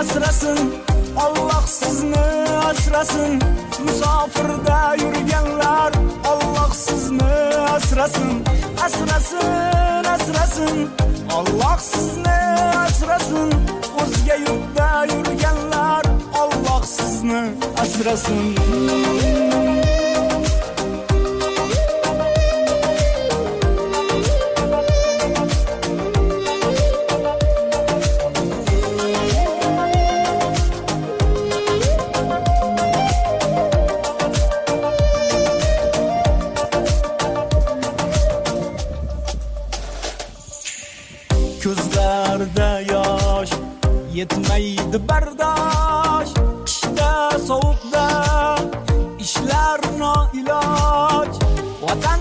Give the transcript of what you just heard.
asrasın, Allah sizni asrasın. Musofirda yurganlar, Allah sizni asrasın. Asrasın, asrasın, Allah sizni asrasın. O'zga yurtda yurganlar, Allah sizni asrasın. Ko'zlarda yosh yetmaydi bardosh, qishda sovuqda ishlar noiloj. Vatan